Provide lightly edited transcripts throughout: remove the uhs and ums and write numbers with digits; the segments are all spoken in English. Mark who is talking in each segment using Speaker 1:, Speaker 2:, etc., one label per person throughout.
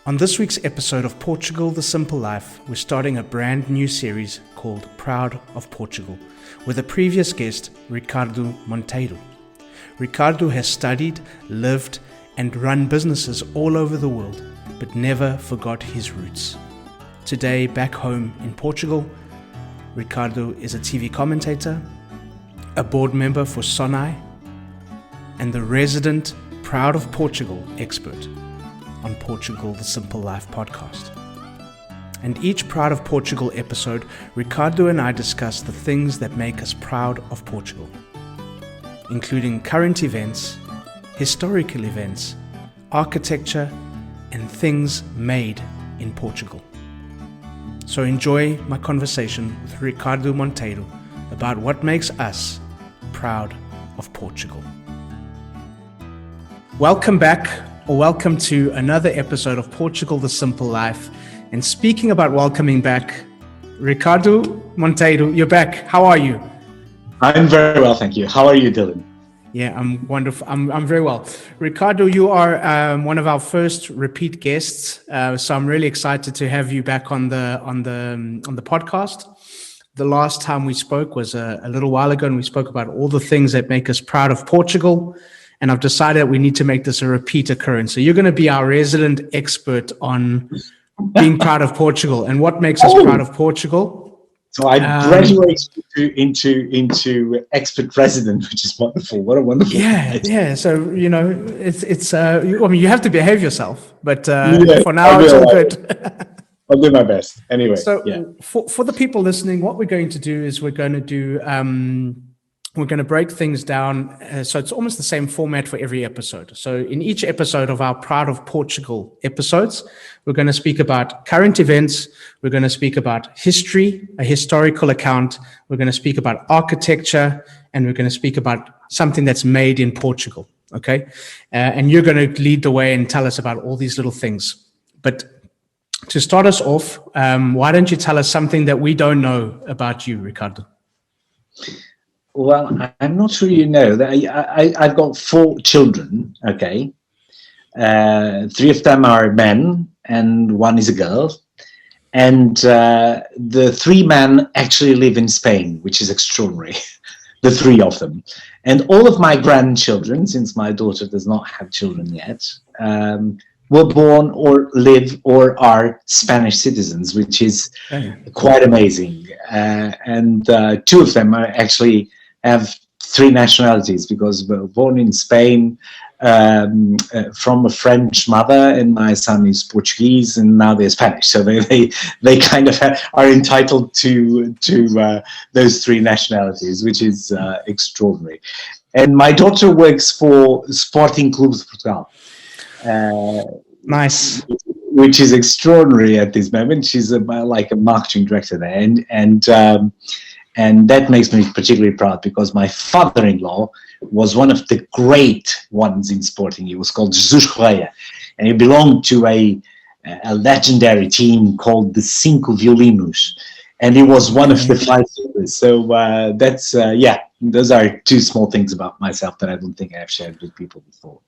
Speaker 1: On this week's episode of Portugal, The Simple Life, we're starting a brand new series called Proud of Portugal, with a previous guest, Ricardo Monteiro. Ricardo has studied, lived, and run businesses all over the world, but never forgot his roots. Today, back home in Portugal, Ricardo is a TV commentator, a board member for Sonae, and the resident Proud of Portugal expert on Portugal, The Simple Life podcast. And each Proud of Portugal episode, Ricardo and I discuss the things that make us proud of Portugal, including current events, historical events, architecture, and things made in Portugal. So enjoy my conversation with Ricardo Monteiro about what makes us proud of Portugal. Welcome back, or welcome to another episode of Portugal, The Simple Life. And speaking about welcoming back, Ricardo Monteiro, you're back. How are you?
Speaker 2: I'm very well, thank you. How are you, Dylan?
Speaker 1: Yeah, I'm wonderful. I'm very well. Ricardo, you are one of our first repeat guests, so I'm really excited to have you back on the podcast. The last time we spoke was a little while ago, and we spoke about all the things that make us proud of Portugal. And I've decided that we need to make this a repeat occurrence. So you're going to be our resident expert on being proud of Portugal and what makes us proud of Portugal.
Speaker 2: So I graduated into expert resident, which is wonderful. What a wonderful
Speaker 1: yeah. So it's you have to behave yourself, but for now it's all good.
Speaker 2: I'll do my best anyway.
Speaker 1: So for the people listening, what we're going to do is we're going to break things down. So it's almost the same format for every episode. So in each episode of our Proud of Portugal episodes, we're going to speak about current events. We're going to speak about history, a historical account. We're going to speak about architecture, and we're going to speak about something that's made in Portugal. Okay. And you're going to lead the way and tell us about all these little things. But to start us off, why don't you tell us something that we don't know about you, Ricardo?
Speaker 2: Well, I'm not sure you know that I've got 4 children. Okay, 3 of them are men and 1 is a girl, and the 3 men actually live in Spain, which is extraordinary. The 3 of them, and all of my grandchildren, since my daughter does not have children yet, were born or live or are Spanish citizens, which is quite amazing. And 2 of them are actually have 3 nationalities, because we're born in Spain from a French mother, and my son is Portuguese, and now they're Spanish. So they kind of are entitled to those 3 nationalities, which is extraordinary. And my daughter works for Sporting Clube de Portugal.
Speaker 1: Nice.
Speaker 2: Which is extraordinary at this moment. She's like a marketing director there, and that makes me particularly proud, because my father-in-law was one of the great ones in sporting. He was called Jesus Correia, and he belonged to a legendary team called the Cinco Violinos, and he was one of the 5 singers. So that's those are 2 small things about myself that I don't think I've shared with people before.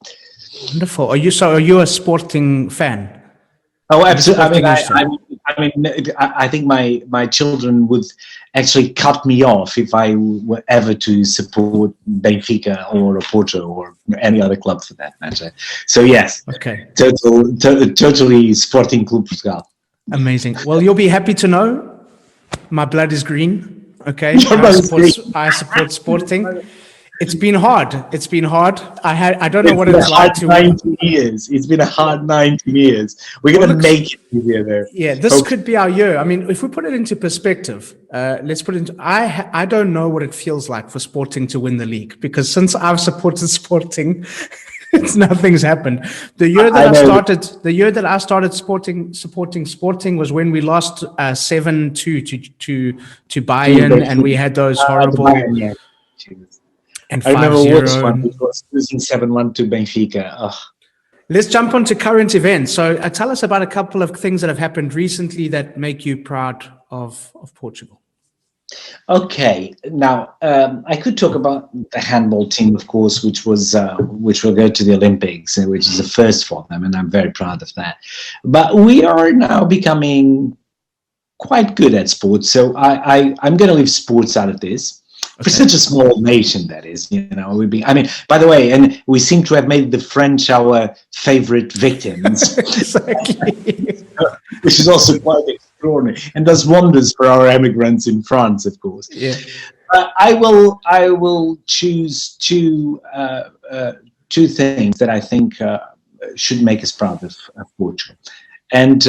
Speaker 1: Wonderful. Are you a Sporting fan?
Speaker 2: Oh, absolutely. I think my children would actually cut me off if I were ever to support Benfica or Porto or any other club for that matter. So yes,
Speaker 1: okay,
Speaker 2: totally Sporting Clube Portugal.
Speaker 1: Amazing. Well, you'll be happy to know my blood is green. Okay, I support Sporting. It's been hard. I don't know what it's like to
Speaker 2: 19 years. It's been a hard 19 years. We're going to make it easier there.
Speaker 1: Yeah, this could be our year. I mean, if we put it into perspective, let's put it into. I don't know what it feels like for Sporting to win the league, because since I've supported Sporting, nothing's happened. The year that I started supporting Sporting was when we lost 7-2 to Bayern, and we had those horrible. And
Speaker 2: I remember worse one, which was losing 7-1 to Benfica. Oh.
Speaker 1: Let's jump on to current events. So tell us about a couple of things that have happened recently that make you proud of Portugal.
Speaker 2: Okay, now I could talk about the handball team, of course, which will go to the Olympics, which is the first for them, and I'm very proud of that. But we are now becoming quite good at sports, so I'm going to leave sports out of this. For
Speaker 1: Okay.
Speaker 2: such a small nation, that is, we'd be. I mean, by the way, and we seem to have made the French our favorite victims,
Speaker 1: Exactly.
Speaker 2: which is also quite extraordinary, and does wonders for our immigrants in France, of course.
Speaker 1: Yeah.
Speaker 2: I will choose two things that I think should make us proud of Portugal, and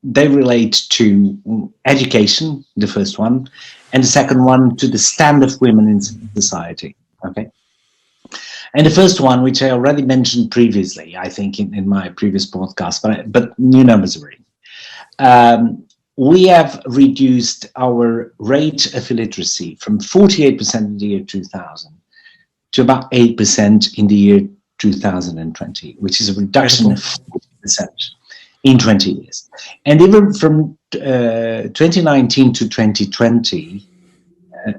Speaker 2: they relate to education, the first one, and the second one to the stand of women in society. Okay. And the first one, which I already mentioned previously, I think in my previous podcast, but new numbers are in. We have reduced our rate of illiteracy from 48% in the year 2000 to about 8% in the year 2020, which is a reduction of 40% in 20 years. And even from 2019 to 2020,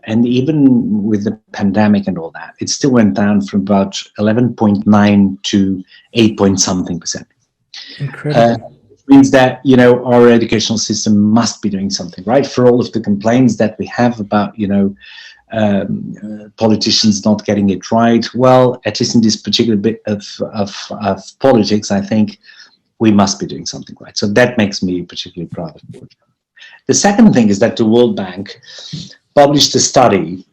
Speaker 2: and even with the pandemic and all that, it still went down from about 11.9 to 8 point something percent.
Speaker 1: Incredible.
Speaker 2: Means that our educational system must be doing something right. For all of the complaints that we have about politicians not getting it right, well, at least in this particular bit of politics, I think we must be doing something right. So that makes me particularly proud of Portugal. The second thing is that the World Bank published a study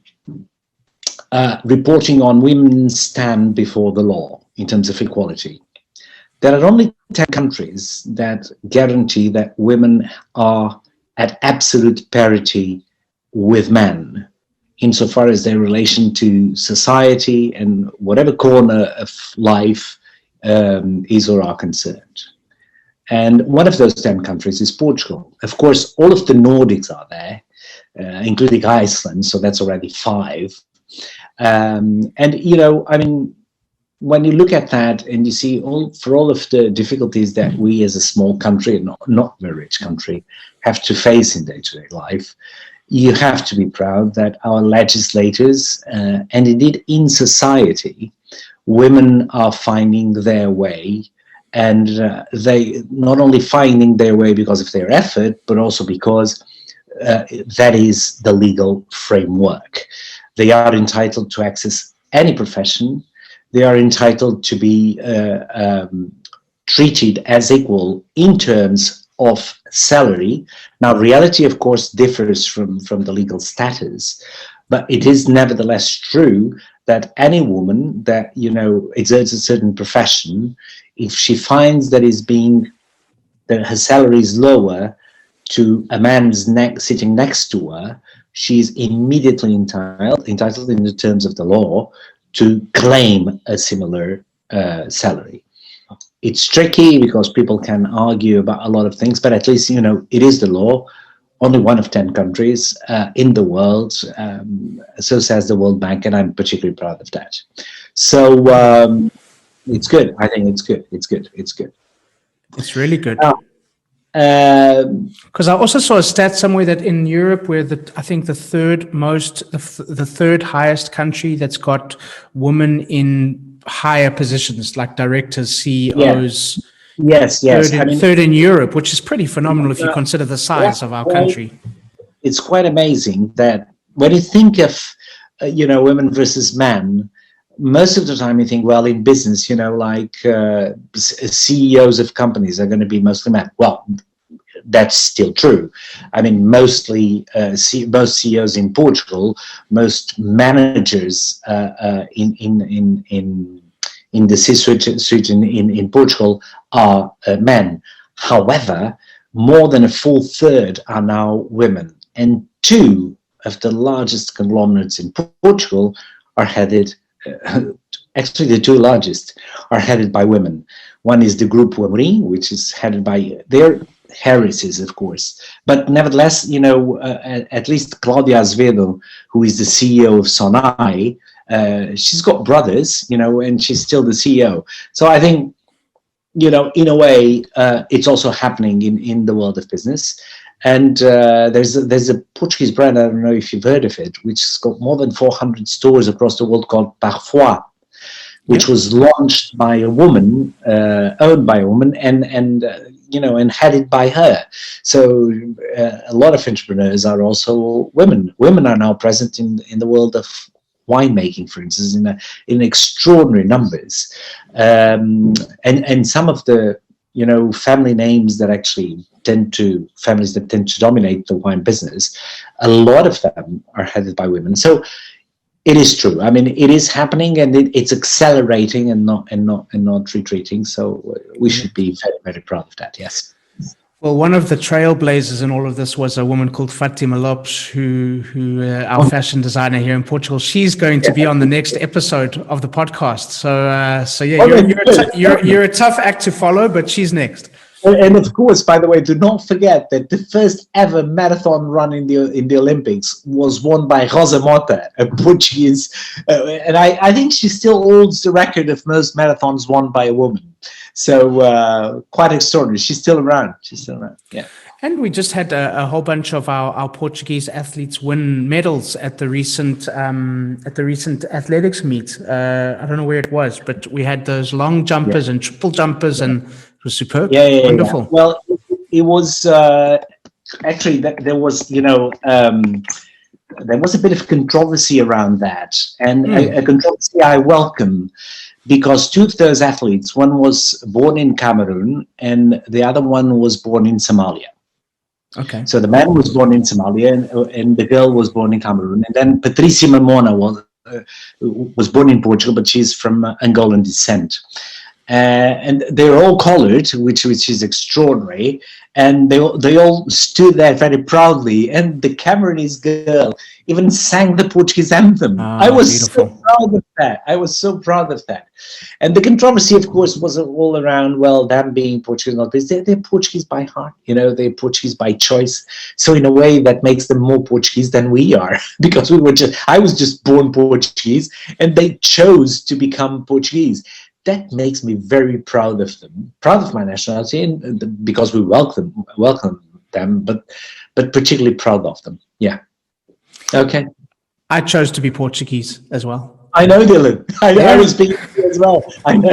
Speaker 2: reporting on women's stand before the law in terms of equality. There are only 10 countries that guarantee that women are at absolute parity with men insofar as their relation to society and whatever corner of life is or are concerned. And one of those 10 countries is Portugal. Of course, all of the Nordics are there, including Iceland, so that's already 5. And, I mean, when you look at that and you see for all of the difficulties that we as a small country, and not very rich country, have to face in day-to-day life, you have to be proud that our legislators, and indeed in society, women are finding their way, and they not only finding their way because of their effort, but also because that is the legal framework. They are entitled to access any profession. They are entitled to be treated as equal in terms of salary. Now, reality, of course, differs from the legal status, but it is nevertheless true that any woman that, exerts a certain profession, if she finds that her salary is lower to a man sitting next to her, she is immediately entitled in the terms of the law to claim a similar salary. It's tricky because people can argue about a lot of things, but at least, it is the law. Only one of 10 countries in the world, so says the World Bank, and I'm particularly proud of that. So it's good. I think it's good. It's good. It's good.
Speaker 1: It's really good.
Speaker 2: Um,
Speaker 1: Because I also saw a stat somewhere that in Europe, we're I think the third highest country that's got women in higher positions, like directors, CEOs.
Speaker 2: Yes.
Speaker 1: Third in Europe, which is pretty phenomenal if you consider the size of our country.
Speaker 2: It's quite amazing that when you think of, women versus men, most of the time you think, well, in business, CEOs of companies are going to be mostly men. Well, that's still true. I mean, most CEOs in Portugal, most managers in the C-suite in Portugal are men. However, more than a full third are now women, and 2 of the largest conglomerates in Portugal are headed. Actually, the 2 largest are headed by women. One is the Group Amorim, which is headed by their heiresses, of course. But nevertheless, at least Claudia Azevedo, who is the CEO of Sonae, she's got brothers, and she's still the CEO. So I think in a way, it's also happening in the world of business. And there's a Portuguese brand, I don't know if you've heard of it, which has got more than 400 stores across the world, called Parfois, which was launched by a woman, owned by a woman, and headed by her. So a lot of entrepreneurs are also women. Women are now present in the world of winemaking, for instance, in extraordinary numbers. And some of the family names that actually families that tend to dominate the wine business, a lot of them are headed by women. So it is true. I mean, it is happening, and it's accelerating and not retreating. So we should be very, very proud of that. Yes.
Speaker 1: Well, one of the trailblazers in all of this was a woman called Fatima Lopes, who our fashion designer here in Portugal. She's going to be on the next episode of the podcast. So yeah, you're a tough act to follow, but she's next.
Speaker 2: And of course, by the way, do not forget that the first ever marathon run in the Olympics was won by Rosa Mota, a Portuguese, and I think she still holds the record of most marathons won by a woman. So quite extraordinary. She's still around. Yeah.
Speaker 1: And we just had a whole bunch of our Portuguese athletes win medals at the recent athletics meet. I don't know where it was, but we had those long jumpers and triple jumpers, and it was superb.
Speaker 2: Yeah.
Speaker 1: Wonderful.
Speaker 2: Yeah. Well, it was actually there was there was a bit of controversy around that, and a controversy I welcome, because two of those athletes, one was born in Cameroon and the other one was born in Somalia.
Speaker 1: Okay.
Speaker 2: So the man was born in Somalia, and the girl was born in Cameroon. And then Patricia Mamona was born in Portugal, but she's from Angolan descent. And they're all coloured, which is extraordinary. And they all stood there very proudly. And the Cameroonese girl even sang the Portuguese anthem. I was beautiful. So proud of that. I was so proud of that. And the controversy, of course, was all around, well, them being Portuguese, not they're Portuguese by heart, they're Portuguese by choice. So in a way that makes them more Portuguese than we are, because I was just born Portuguese, and they chose to become Portuguese. That makes me very proud of them, proud of my nationality, and because we welcome them, but particularly proud of them. Yeah. Okay.
Speaker 1: I chose to be Portuguese as well.
Speaker 2: I know, Dylan. I was speaking to you as well. I know.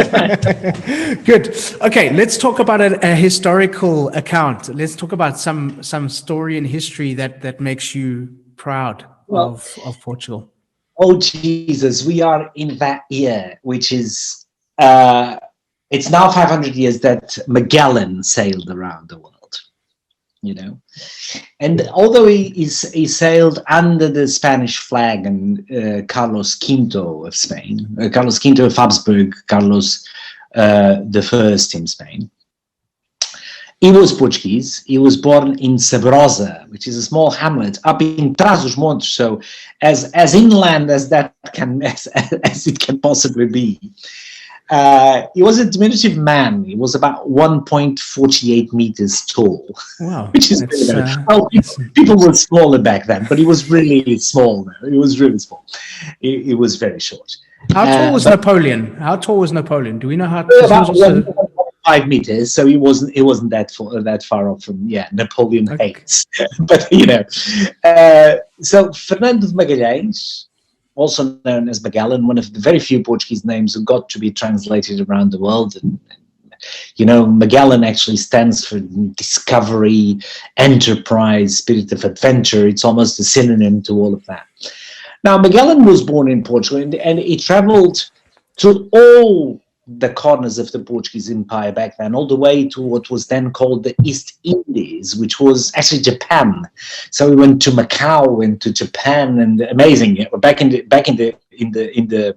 Speaker 1: Good. Okay, let's talk about a historical account. Let's talk about some story in history that makes you proud of Portugal.
Speaker 2: Oh, Jesus. We are in that year, which is, it's now 500 years that Magellan sailed around the world. And although he sailed under the Spanish flag and Carlos V of Spain, Carlos V of Habsburg, Carlos the First in Spain, he was Portuguese. He was born in Sabrosa, which is a small hamlet up in Trás-os-Montes, so as inland as it can possibly be. He was a diminutive man. He was about 1.48 meters tall.
Speaker 1: Wow.
Speaker 2: Which is people were smaller back then, but he was really small. He was really small. He was very short.
Speaker 1: How tall was Napoleon? How tall was Napoleon? Do we know how?
Speaker 2: About 1.5 meters, so he wasn't that far off from Napoleon Heights. But so Fernando de Magalhães, also known as Magellan, one of the very few Portuguese names who got to be translated around the world. And Magellan actually stands for discovery, enterprise, spirit of adventure. It's almost a synonym to all of that. Now, Magellan was born in Portugal, and he traveled to all the corners of the Portuguese Empire back then, all the way to what was then called the East Indies, which was actually Japan. So he went to Macau, went to Japan, and amazing. Back in the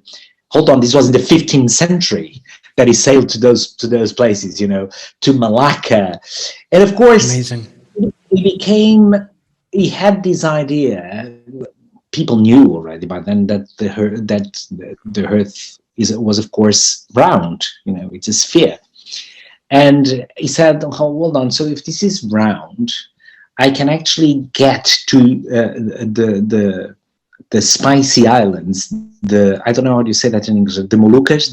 Speaker 2: hold on, this was in the 15th century that he sailed to those places, to Malacca, and of course,
Speaker 1: amazing.
Speaker 2: He had this idea. People knew already by then that the Earth was of course round, it's a sphere. And he said, oh, hold on, so if this is round, I can actually get to the spicy islands, I don't know how you say that in English, the Moluccas,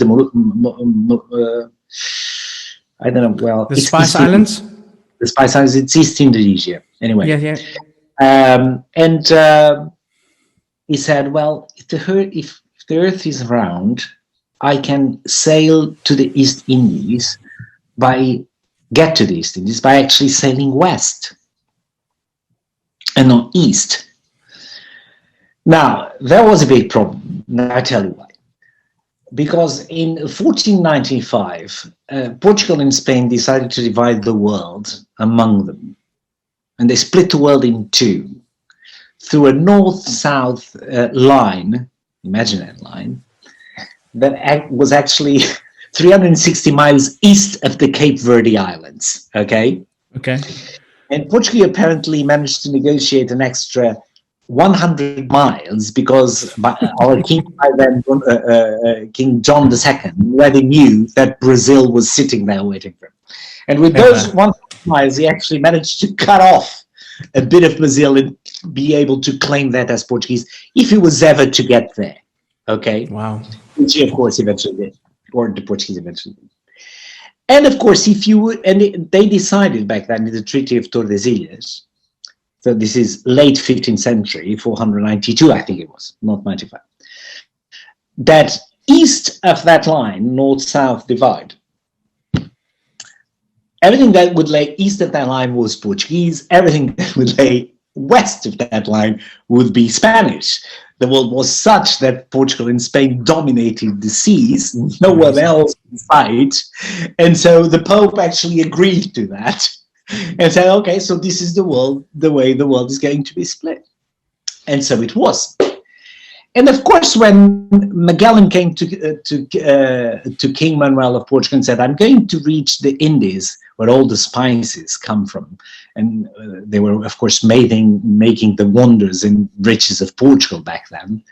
Speaker 2: I don't know. Well,
Speaker 1: The Spice Islands?
Speaker 2: The Spice Islands, it's East Indonesia. Anyway.
Speaker 1: Yeah.
Speaker 2: And he said, well, if the Earth is round, I can sail to the East Indies by actually sailing west and not east. Now, there was a big problem. Now, I tell you why. Because in 1495, Portugal and Spain decided to divide the world among them. And they split the world in two through a north-south line, imagine that line, that was actually 360 miles east of the Cape Verde Islands, okay?
Speaker 1: Okay.
Speaker 2: And Portugal apparently managed to negotiate an extra 100 miles because our king by then, King John II, already knew that Brazil was sitting there waiting for him. And with those 100 miles, he actually managed to cut off a bit of Brazil and be able to claim that as Portuguese if he was ever to get there. Okay?
Speaker 1: Wow.
Speaker 2: Which he, of course, eventually did, or the Portuguese eventually did. And of course, if you would, and they decided back then in the Treaty of Tordesillas, so this is late 15th century, 492, I think it was, not 95, that east of that line, north-south divide, everything that would lay east of that line was Portuguese, everything that would lay west of that line would be Spanish. The world was such that Portugal and Spain dominated the seas, no one else in sight. And so the Pope actually agreed to that and said, okay, so this is the way the world is going to be split. And so it was. And of course, when Magellan came to King Manuel of Portugal and said, I'm going to reach the Indies, where all the spices come from, and they were, of course, making the wonders and riches of Portugal back then.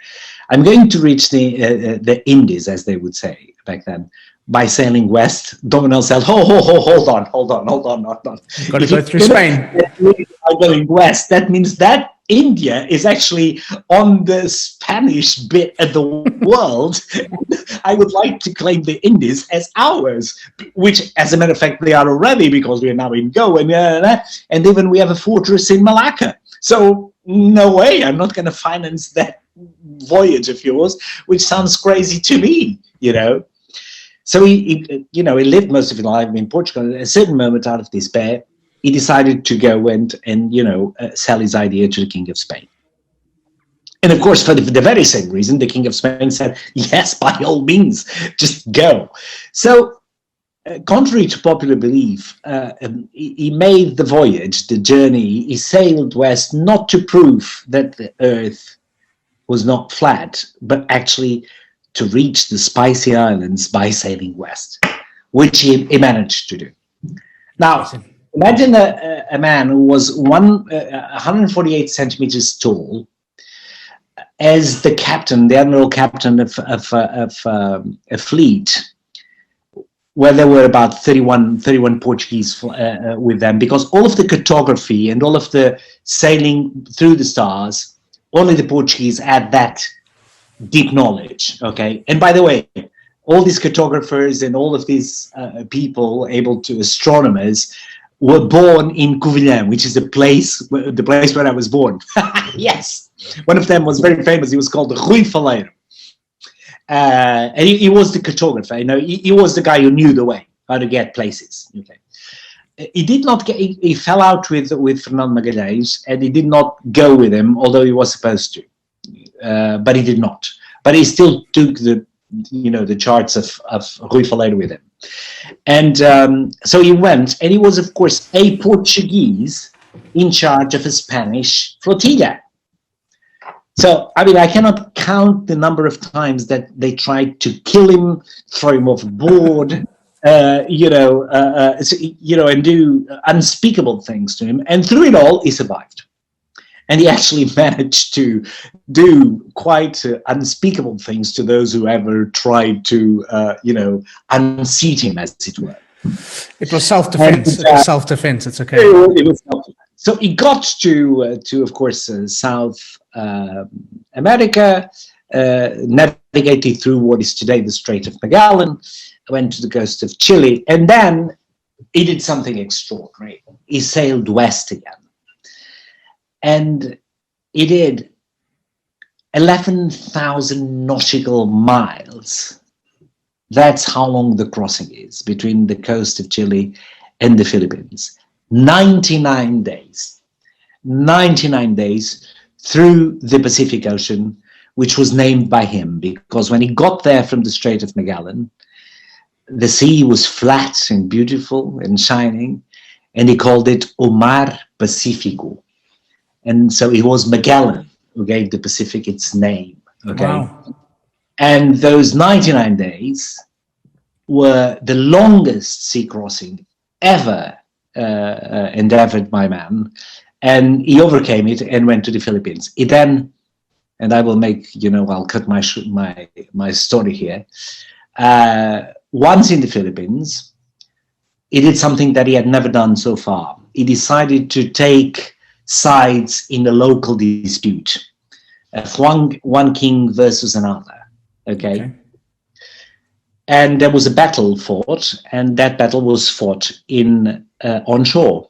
Speaker 2: I'm going to reach the Indies, as they would say back then, by sailing west. Domino said, hold on.
Speaker 1: Got to go through Spain.
Speaker 2: I'm going west. That means that India is actually on the Spanish bit of the world. I would like to claim the Indies as ours, which, as a matter of fact, they are already, because we are now in Goa, and even we have a fortress in Malacca. So no way, I'm not going to finance that voyage of yours, which sounds crazy to me, you know. So he lived most of his life in Portugal. At a certain moment, out of despair, he decided to go and sell his idea to the King of Spain. And of course, for the very same reason, the King of Spain said, yes, by all means, just go. So, contrary to popular belief, he made the voyage, the journey. He sailed west not to prove that the earth was not flat, but actually to reach the Spicy Islands by sailing west, which he managed to do. Now, imagine a man who was 148 centimeters tall, as the captain, the admiral captain of a fleet, where there were about 31 Portuguese with them, because all of the cartography and all of the sailing through the stars, only the Portuguese had that deep knowledge, okay? And by the way, all these cartographers and all of these people, astronomers, were born in Covilhã, which is the place where I was born. Yes. One of them was very famous. He was called Rui Faleiro. And he was the cartographer. He was the guy who knew the way, how to get places. Okay. He did not get. He fell out with Fernando Magalhães, and he did not go with him, although he was supposed to. But he did not. But he still took the charts of Rui Faleiro with him. And so he went, and he was, of course, a Portuguese in charge of a Spanish flotilla. So, I mean, I cannot count the number of times that they tried to kill him, throw him overboard, and do unspeakable things to him. And through it all, he survived. And he actually managed to do quite unspeakable things to those who ever tried to, unseat him, as it were.
Speaker 1: It was self-defense. It was self-defense. It's okay.
Speaker 2: It was self-defense. So he got to of course, South America, navigated through what is today the Strait of Magellan, went to the coast of Chile, and then he did something extraordinary. He sailed west again. And he did 11,000 nautical miles. That's how long the crossing is between the coast of Chile and the Philippines. 99 days. 99 days through the Pacific Ocean, which was named by him because when he got there from the Strait of Magellan, the sea was flat and beautiful and shining, and he called it O Mar Pacífico. And so it was Magellan who gave the Pacific its name. Okay.
Speaker 1: Wow.
Speaker 2: And those 99 days were the longest sea crossing ever endeavored by man. And he overcame it and went to the Philippines. He then, and I will make, I'll cut my story here. Once in the Philippines, he did something that he had never done so far. He decided to take sides in a local dispute, one king versus another. Okay. And there was a battle fought, and that battle was fought on shore.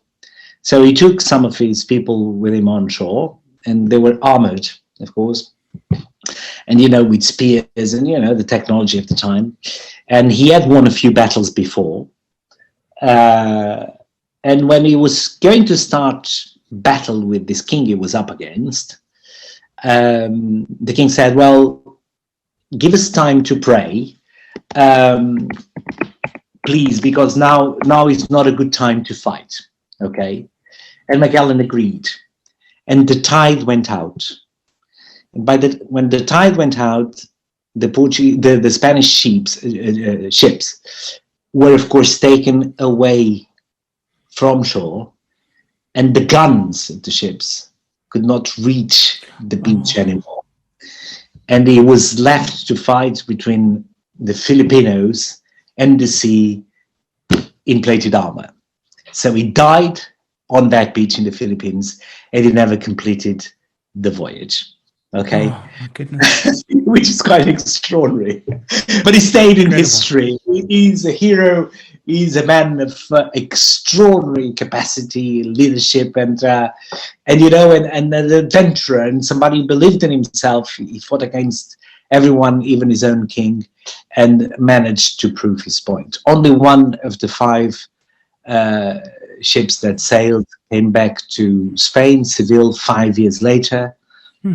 Speaker 2: So he took some of his people with him on shore, and they were armored, of course, and with spears and the technology of the time. And he had won a few battles before, and when he was going to start battle with this king he was up against, the king said, well, give us time to pray, please, because now is not a good time to fight. Okay. And Magellan agreed, and the tide went out. And when the tide went out, the Spanish ships were of course taken away from shore, and the guns of the ships could not reach the beach anymore. And he was left to fight between the Filipinos and the sea in plated armor. So he died on that beach in the Philippines, and he never completed the voyage. Okay.
Speaker 1: Oh, my goodness.
Speaker 2: Which is quite extraordinary. But he stayed in history. He's a hero. He's a man of extraordinary capacity, leadership, and an adventurer, and somebody who believed in himself. He fought against everyone, even his own king, and managed to prove his point. Only one of the 5 ships that sailed came back to Spain, Seville, 5 years later.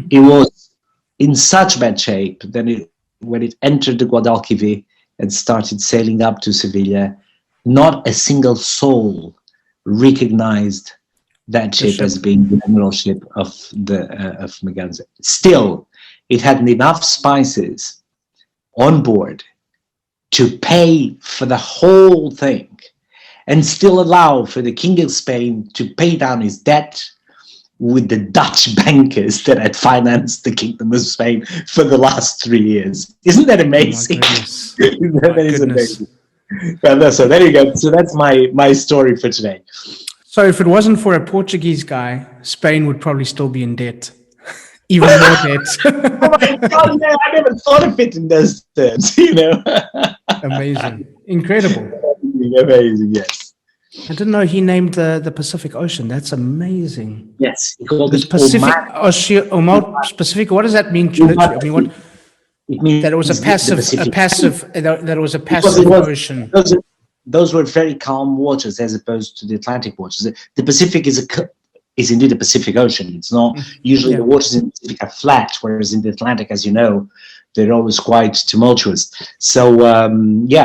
Speaker 2: It was in such bad shape that when it entered the Guadalquivir and started sailing up to Sevilla, not a single soul recognized that ship as being the admiral ship of Magellan. Still, it had enough spices on board to pay for the whole thing, and still allow for the King of Spain to pay down his debt with the Dutch bankers that had financed the Kingdom of Spain for the last 3 years. Isn't that amazing? That is amazing. Well, so there you go. So that's my story for today.
Speaker 1: So if it wasn't for a Portuguese guy, Spain would probably still be in debt. Even more debt.
Speaker 2: Oh my God, no, I never thought of it in those terms,
Speaker 1: Amazing. Incredible.
Speaker 2: Amazing, yes.
Speaker 1: I didn't know he named the Pacific Ocean. That's amazing.
Speaker 2: Yes, he called it
Speaker 1: Pacific Ocean. Pacific. What does that mean? It means that it was a passive ocean.
Speaker 2: Those were very calm waters as opposed to the Atlantic waters. The Pacific is indeed the Pacific Ocean. It's not usually the waters in the Pacific are flat, whereas in the Atlantic, as you know, they're always quite tumultuous. So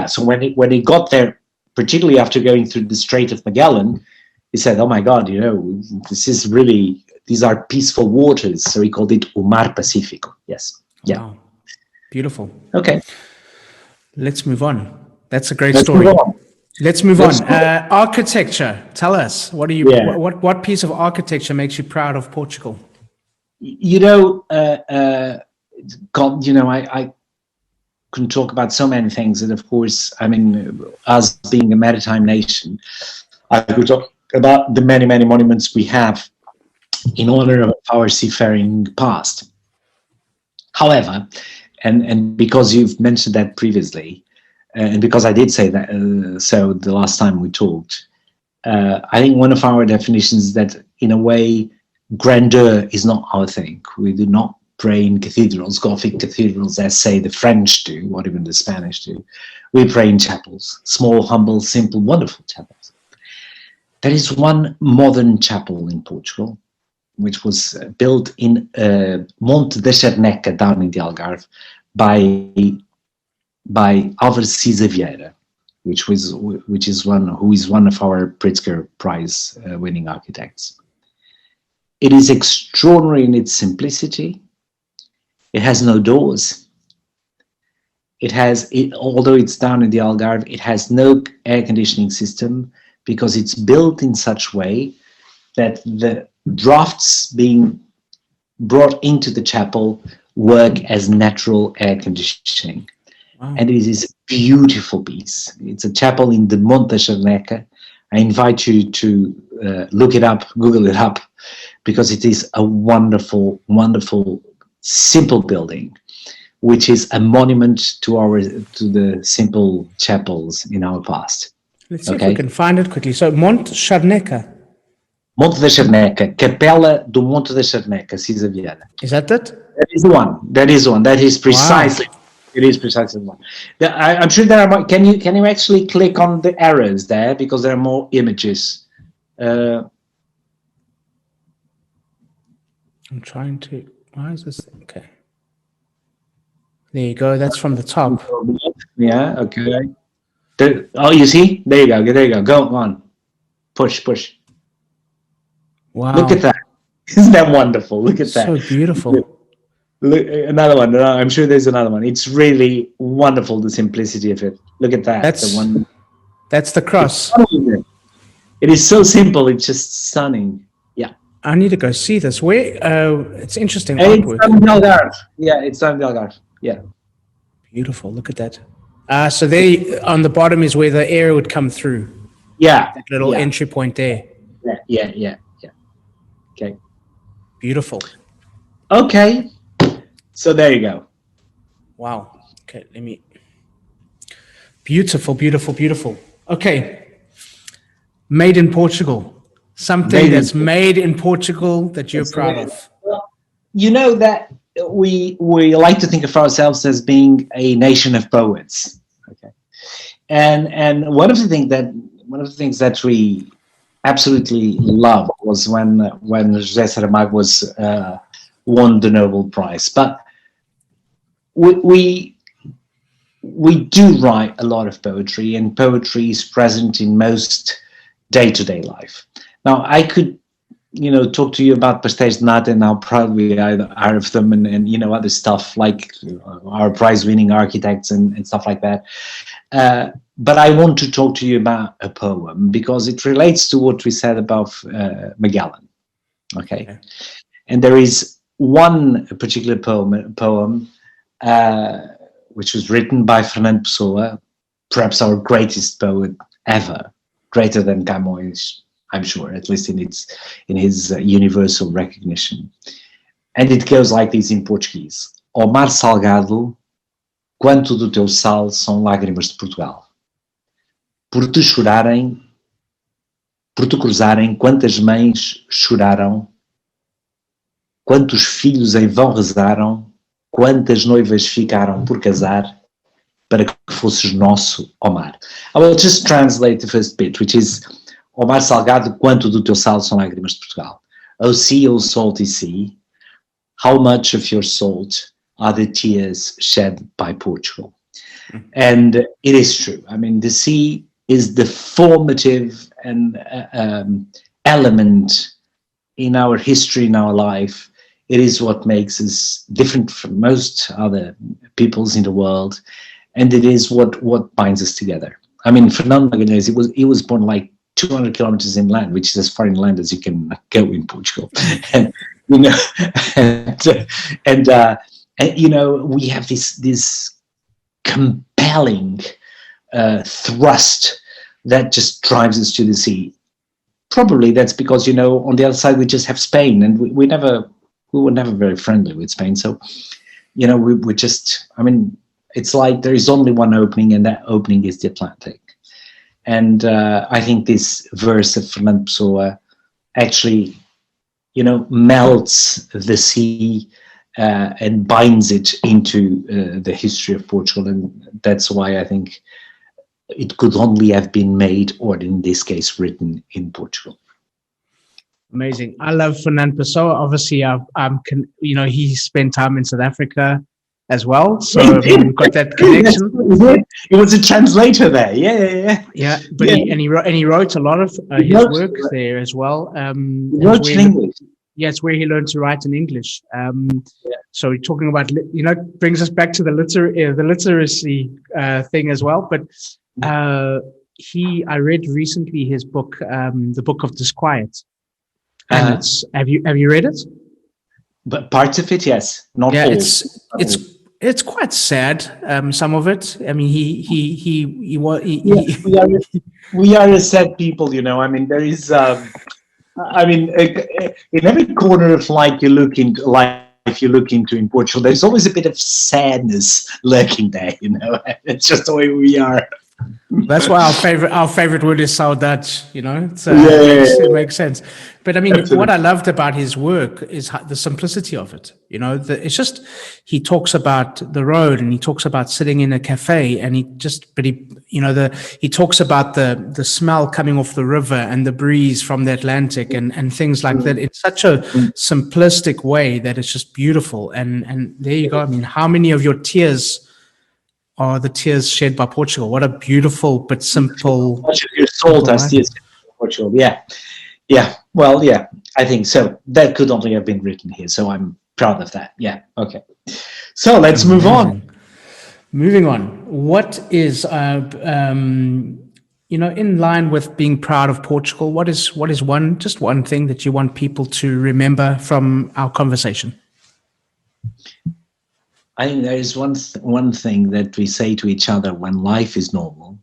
Speaker 2: so when he got there, particularly after going through the Strait of Magellan, he said, "Oh my God, these are peaceful waters." So he called it O Mar Pacífico. Yes. Yeah.
Speaker 1: Wow. Beautiful.
Speaker 2: Okay.
Speaker 1: Let's move on. That's a great story. Let's move on. Architecture. Tell us, what piece of architecture makes you proud of Portugal?
Speaker 2: I can talk about so many things, and of course, us being a maritime nation, I could talk about the many, many monuments we have in honor of our seafaring past. However, and because you've mentioned that previously, and because I did say that so the last time we talked, I think one of our definitions is that, in a way, grandeur is not our thing. We do not pray in cathedrals, Gothic cathedrals, as say the French do, or even the Spanish do. We pray in chapels, small, humble, simple, wonderful chapels. There is one modern chapel in Portugal, which was built in Monte da Charneca, down in the Algarve, by Álvares Cisa Vieira, who is one of our Pritzker Prize winning architects. It is extraordinary in its simplicity. It has no doors. Although it's down in the Algarve, it has no air conditioning system, because it's built in such a way that the drafts being brought into the chapel work as natural air conditioning. Wow. And it is a beautiful piece. It's a chapel in the Monte da Charneca. I invite you to look it up, Google it up, because it is a wonderful, wonderful, simple building, which is a monument to the simple chapels in our past.
Speaker 1: Let's see if we can find it quickly. So, Monte Charneca.
Speaker 2: Monte da Charneca, Capela do Monte da Charneca, Cisa Vieira.
Speaker 1: Is that it?
Speaker 2: That is the one. That is one. That is precisely. Wow. It is precisely the one. I'm sure there are more. Can you actually click on the arrows there, because there are more images?
Speaker 1: I'm trying to. Why is this? Okay. There you go. That's from the top.
Speaker 2: Yeah. Okay. You see? There you go. There you go. Go on. Push.
Speaker 1: Wow.
Speaker 2: Look at that. Isn't that wonderful? Look at that.
Speaker 1: So beautiful.
Speaker 2: Look, another one. I'm sure there's another one. It's really wonderful, the simplicity of it. Look at that.
Speaker 1: That's the cross.
Speaker 2: It is so simple. It's just stunning. Yeah.
Speaker 1: I need to go see this. Where? It's interesting.
Speaker 2: It's down the Algarve. Yeah, it's down the Algarve. Yeah.
Speaker 1: Beautiful. Look at that. So there on the bottom is where the air would come through.
Speaker 2: Yeah.
Speaker 1: That little entry point there.
Speaker 2: Yeah. Okay.
Speaker 1: Beautiful.
Speaker 2: Okay. So there you go.
Speaker 1: Wow. Okay, let me. Beautiful. Okay. Made in Portugal. Something that's made in Portugal that you're proud of.
Speaker 2: Well, you know that we like to think of ourselves as being a nation of poets. Okay. And one of the things that we absolutely loved was when José Saramago won the Nobel Prize. But we do write a lot of poetry, and poetry is present in most day-to-day life. Now, I could, talk to you about pastéis de nata and how proud we are of them, and other stuff like our prize-winning architects and stuff like that. But I want to talk to you about a poem, because it relates to what we said about Magellan. Okay. And there is one particular poem which was written by Fernando Pessoa, perhaps our greatest poet ever, greater than Camões, I'm sure, at least in his universal recognition. And it goes like this in Portuguese: Ó mar salgado, quanto do teu sal são lágrimas de Portugal. Por te chorarem, por te cruzarem, quantas mães choraram, quantos filhos em vão rezaram, quantas noivas ficaram por casar, para que fosses nosso, ó mar. I will just translate the first bit, which is: Ó mar salgado, quanto do teu sal são lágrimas de Portugal. O sea, O salty sea, how much of your salt are the tears shed by Portugal? And it is true. I mean, the sea is the formative and element in our history, in our life. It is what makes us different from most other peoples in the world, and it is what binds us together. I mean, Fernando Magalhães, he was born like 200 kilometers inland, which is as far inland as you can go in Portugal. And we have this compelling thrust that just drives us to the sea. Probably that's because on the other side we just have Spain, and we were never very friendly with Spain. So we just, I mean, it's like there is only one opening, and that opening is the Atlantic. And I think this verse of Fernando Pessoa actually, melts the sea and binds it into the history of Portugal. And that's why I think it could only have been made, or in this case, written in Portugal.
Speaker 1: Amazing. I love Fernando Pessoa. Obviously, he spent time in South Africa as well, so we've got that connection.
Speaker 2: He was a translator there. Yeah.
Speaker 1: But he wrote a lot of his work there as well.
Speaker 2: He wrote in English.
Speaker 1: Yeah, it's where he learned to write in English. So we're talking about, brings us back to the literacy thing as well. But I read recently his book, the Book of Disquiet. And have you read it?
Speaker 2: But parts of it, yes, not all.
Speaker 1: It's quite sad. Some of it. I mean,
Speaker 2: we are a sad people, I mean, there is. In every corner of life you look into in Portugal, there's always a bit of sadness lurking there. It's just the way we are.
Speaker 1: That's why our favorite word is saudade. It makes sense. But I mean, absolutely. What I loved about his work is the simplicity of it. It's just, he talks about the road, and he talks about sitting in a cafe, and he talks about the smell coming off the river and the breeze from the Atlantic and things like that in such a simplistic way that it's just beautiful. And there you go. I mean, how many of your tears are the tears shed by Portugal? What a beautiful but simple.
Speaker 2: Much of your soul has tears shed by Portugal. Yeah. Well, yeah, I think so. That could only have been written here, so I'm proud of that. Yeah. Okay. So let's move on.
Speaker 1: Moving on. What is in line with being proud of Portugal? What is one thing that you want people to remember from our conversation?
Speaker 2: I think there is one thing that we say to each other when life is normal,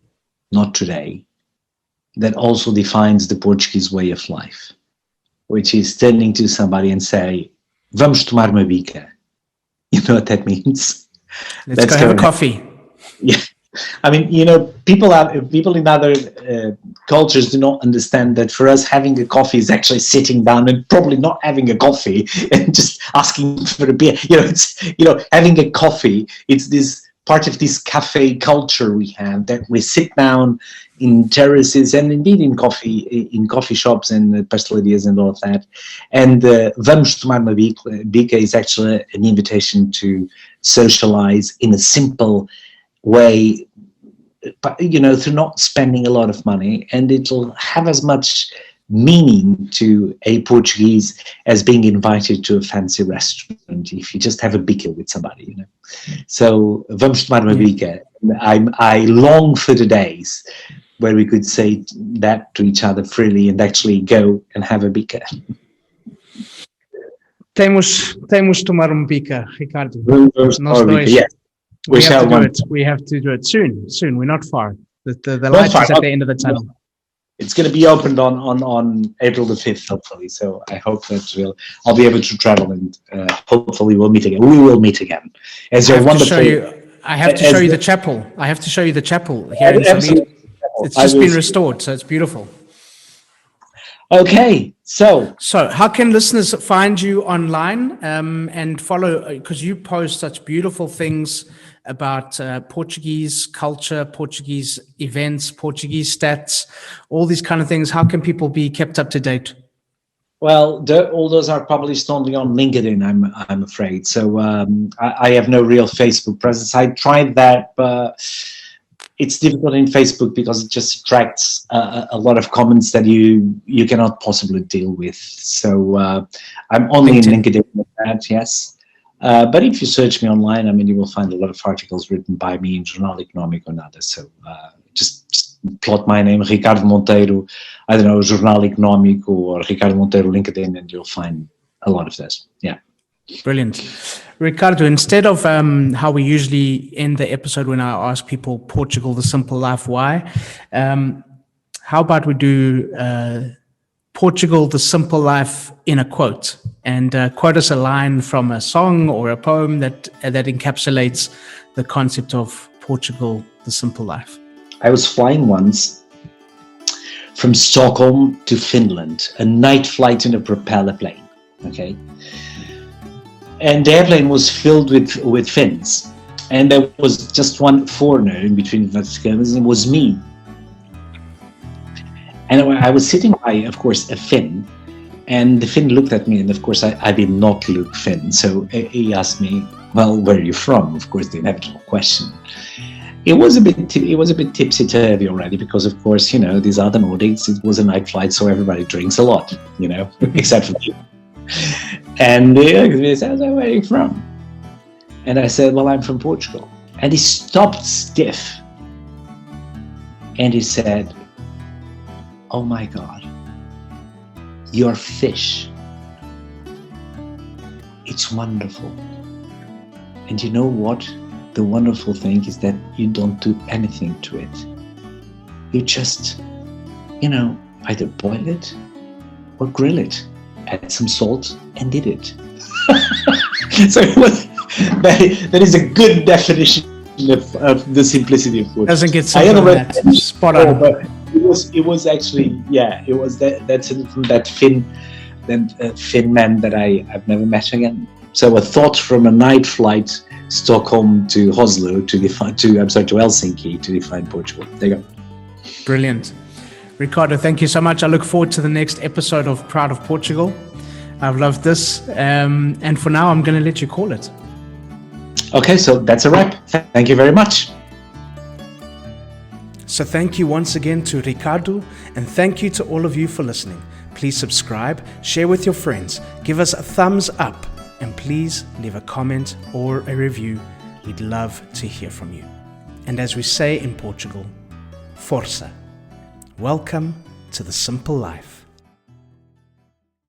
Speaker 2: not today, that also defines the Portuguese way of life, which is turning to somebody and say, "Vamos tomar uma bica." You know what that means?
Speaker 1: Let's go have a coffee.
Speaker 2: Yeah. I mean, people in other cultures do not understand that for us, having a coffee is actually sitting down and probably not having a coffee and just asking for a beer. Having a coffee, it's this part of this cafe culture we have, that we sit down in terraces and indeed in coffee shops and pastelerias and all of that. And Vamos tomar uma bica is actually an invitation to socialize in a simple way, but through not spending a lot of money, and it'll have as much meaning to a Portuguese as being invited to a fancy restaurant if you just have a bica with somebody. So vamos tomar uma bica. I long for the days where we could say that to each other freely and actually go and have a bica.
Speaker 1: Temos tomar bica, Ricardo.
Speaker 2: Nós dois. Yes.
Speaker 1: We have to do it soon. We're not far. The light is at the end of the tunnel.
Speaker 2: It's going to be opened on April the 5th, hopefully. So I hope that I'll be able to travel, and hopefully we'll meet again. We will meet again. I
Speaker 1: have to show you the chapel. I have to show you the chapel here in Sonae. It's just been restored, so it's beautiful.
Speaker 2: Okay, so
Speaker 1: how can listeners find you online and follow? Because you post such beautiful things about Portuguese culture, Portuguese events, Portuguese stats, all these kind of things. How can people be kept up to date?
Speaker 2: Well, all those are published only on LinkedIn, I'm afraid. So I have no real Facebook presence. I tried that, but it's difficult in Facebook because it just attracts a lot of comments that you cannot possibly deal with. So I'm only in LinkedIn with that, yes. But if you search me online, you will find a lot of articles written by me in Jornal Económico and others. So just plot my name, Ricardo Monteiro, I don't know, Jornal Económico or Ricardo Monteiro LinkedIn, and you'll find a lot of this. Yeah.
Speaker 1: Brilliant. Ricardo, instead of how we usually end the episode when I ask people Portugal, the simple life, why? How about we do Portugal, the simple life in a quote, and quote us a line from a song or a poem that encapsulates the concept of Portugal, the simple life.
Speaker 2: I was flying once from Stockholm to Finland, a night flight in a propeller plane. Okay, and the airplane was filled with Finns, and there was just one foreigner in between the cabins, and it was me. And I was sitting by, of course, a Finn, and the Finn looked at me, and of course I did not look Finn, so he asked me, "Well, where are you from?" Of course, the inevitable question. It was a bit tipsy-turvy already, because of course, these are the Nordics. It was a night flight, so everybody drinks a lot, except for you. And he said, "Where are you from?" And I said, "Well, I'm from Portugal." And he stopped stiff, and he said, "Oh my God, you're fish. It's wonderful. And you know what? The wonderful thing is that you don't do anything to it. You just, either boil it or grill it, add some salt, and eat it." So that is a good definition of the simplicity of food.
Speaker 1: Doesn't get something like that. Spot on.
Speaker 2: But it was actually, it was that's from that Finn man that I've never met again. So a thought from a night flight, Stockholm to Oslo to Helsinki to define Portugal. There you go.
Speaker 1: Brilliant. Ricardo, thank you so much. I look forward to the next episode of Proud of Portugal. I've loved this. And for now, I'm going to let you call it.
Speaker 2: Okay, so that's a wrap. Thank you very much.
Speaker 1: So thank you once again to Ricardo, and thank you to all of you for listening. Please subscribe, share with your friends, give us a thumbs up, and please leave a comment or a review. We'd love to hear from you. And as we say in Portugal, força. Welcome to the simple life.